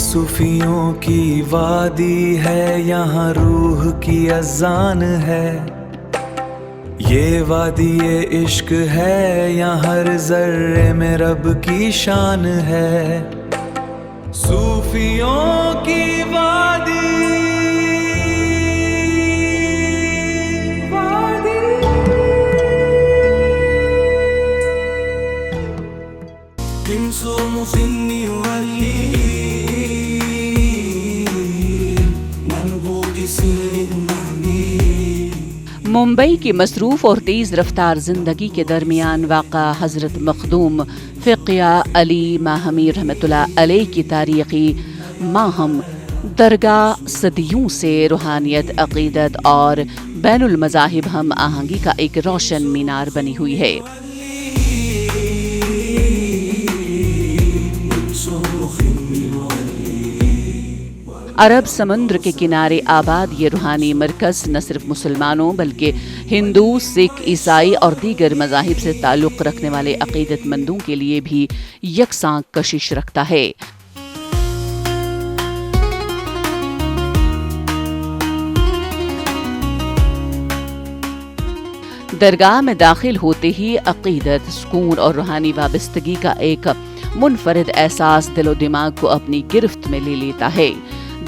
صوفیوں کی وادی ہے، یہاں روح کی اذان ہے، یہ وادی عشق ہے، یہاں ہر ذرے میں رب کی شان ہے۔ صوفیوں کی وادی ممبئی کی مصروف اور تیز رفتار زندگی کے درمیان واقع حضرت مخدوم فقیہ علی ماہمی رحمۃ اللہ علیہ کی تاریخی ماہم درگاہ صدیوں سے روحانیت، عقیدت اور بین المذاہب ہم آہنگی کا ایک روشن مینار بنی ہوئی ہے۔ عرب سمندر کے کنارے آباد یہ روحانی مرکز نہ صرف مسلمانوں بلکہ ہندو، سکھ، عیسائی اور دیگر مذاہب سے تعلق رکھنے والے عقیدت مندوں کے لیے بھی یکساں کشش رکھتا ہے۔ درگاہ میں داخل ہوتے ہی عقیدت، سکون اور روحانی وابستگی کا ایک منفرد احساس دل و دماغ کو اپنی گرفت میں لے لیتا ہے،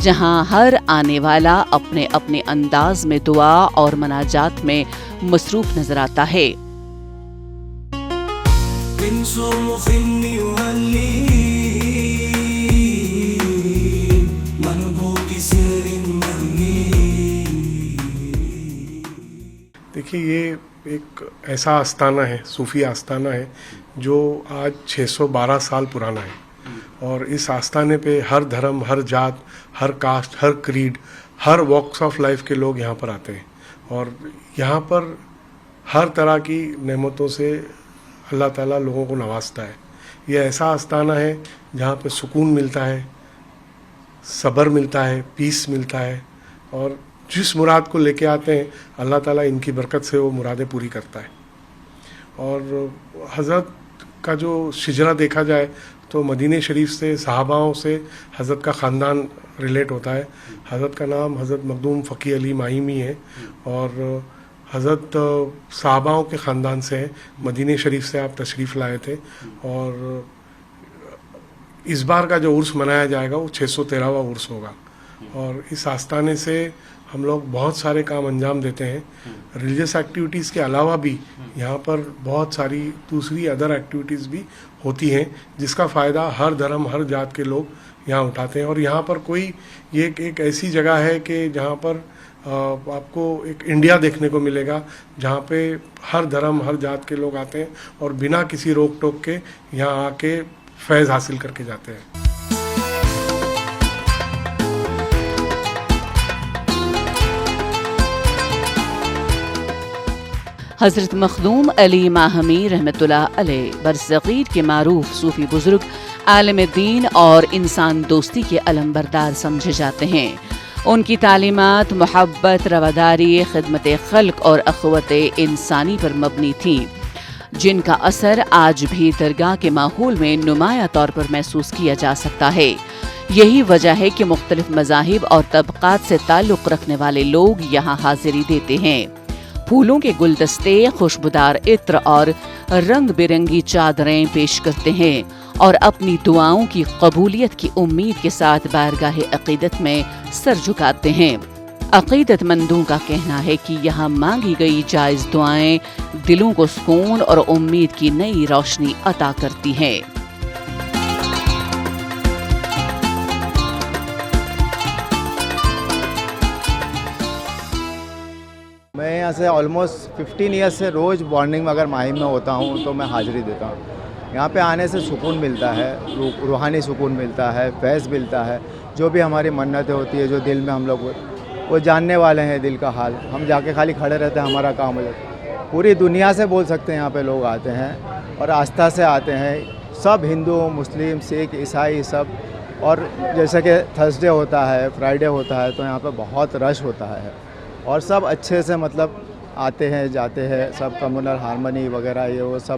جہاں ہر آنے والا اپنے اپنے انداز میں دعا اور مناجات میں مصروف نظر آتا ہے۔ دیکھیے، یہ ایک ایسا آستانہ ہے، صوفی آستانہ ہے، جو آج 612 سال پرانا ہے، اور اس آستانے پہ ہر دھرم، ہر جات، ہر کاسٹ، ہر کریڈ، ہر واکس آف لائف کے لوگ یہاں پر آتے ہیں، اور یہاں پر ہر طرح کی نعمتوں سے اللہ تعالیٰ لوگوں کو نوازتا ہے۔ یہ ایسا آستانہ ہے جہاں پہ سکون ملتا ہے، صبر ملتا ہے، پیس ملتا ہے، اور جس مراد کو لے کے آتے ہیں اللہ تعالیٰ ان کی برکت سے وہ مرادیں پوری کرتا ہے۔ اور حضرت کا جو شجرہ دیکھا جائے تو مدینہ شریف سے، صحاباؤں سے حضرت کا خاندان ریلیٹ ہوتا ہے۔ حضرت کا نام حضرت مخدوم فقیہ علی ماہمی ہے، اور حضرت صحاباؤں کے خاندان سے ہیں۔ مدینہ شریف سے آپ تشریف لائے تھے، اور اس بار کا جو عرس منایا جائے گا وہ 613واں عرس ہوگا، اور اس آستانے سے ہم لوگ بہت سارے کام انجام دیتے ہیں۔ ریلیجس ایکٹیویٹیز کے علاوہ بھی یہاں پر بہت ساری دوسری ادر ایکٹیویٹیز بھی ہوتی ہیں، جس کا فائدہ ہر دھرم، ہر جات کے لوگ یہاں اٹھاتے ہیں۔ اور یہاں پر یہ ایک ایسی جگہ ہے کہ جہاں پر آپ کو ایک انڈیا دیکھنے کو ملے گا، جہاں پہ ہر دھرم، ہر جات کے لوگ آتے ہیں اور بنا کسی روک ٹوک کے یہاں آ کے فیض حاصل کر کے جاتے ہیں۔ حضرت مخدوم علی ماہمی رحمۃ اللہ علیہ برصغیر کے معروف صوفی بزرگ، عالم دین اور انسان دوستی کے علم بردار سمجھے جاتے ہیں۔ ان کی تعلیمات محبت، رواداری، خدمت خلق اور اخوت انسانی پر مبنی تھیں، جن کا اثر آج بھی درگاہ کے ماحول میں نمایاں طور پر محسوس کیا جا سکتا ہے۔ یہی وجہ ہے کہ مختلف مذاہب اور طبقات سے تعلق رکھنے والے لوگ یہاں حاضری دیتے ہیں۔ پھولوں کے گلدستے، خوشبودار عطر اور رنگ برنگی چادریں پیش کرتے ہیں، اور اپنی دعاؤں کی قبولیت کی امید کے ساتھ بارگاہ عقیدت میں سر جھکاتے ہیں۔ عقیدت مندوں کا کہنا ہے کہ یہاں مانگی گئی جائز دعائیں دلوں کو سکون اور امید کی نئی روشنی عطا کرتی ہیں۔ میں یہاں سے آلموسٹ 15 ایئرس سے روز مارننگ میں اگر ماہم میں ہوتا ہوں تو میں حاضری دیتا ہوں۔ یہاں پہ آنے سے سکون ملتا ہے، روحانی سکون ملتا ہے، فیض ملتا ہے۔ جو بھی ہماری منتیں ہوتی ہے، جو دل میں ہم لوگ وہ جاننے والے ہیں دل کا حال، ہم جا کے خالی کھڑے رہتے ہیں، ہمارا کام ہو جاتا ہے۔ پوری دنیا سے بول سکتے ہیں یہاں پہ لوگ آتے ہیں، اور آستھا سے آتے ہیں، سب ہندو، مسلم، سکھ، عیسائی سب۔ اور جیسے کہ تھرسڈے ہوتا ہے، فرائیڈے ہوتا ہے، تو یہاں پہ بہت رش ہوتا ہے، اور سب اچھے سے مطلب آتے ہیں جاتے ہیں، سب کمیونل ہارمنی وغیرہ یہ وہ سب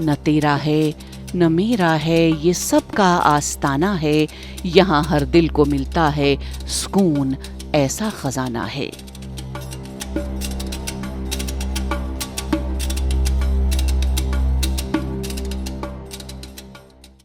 نہ تیرا ہے نہ میرا ہے یہ سب کا آستانہ ہے، یہاں ہر دل کو ملتا ہے سکون ایسا خزانہ ہے۔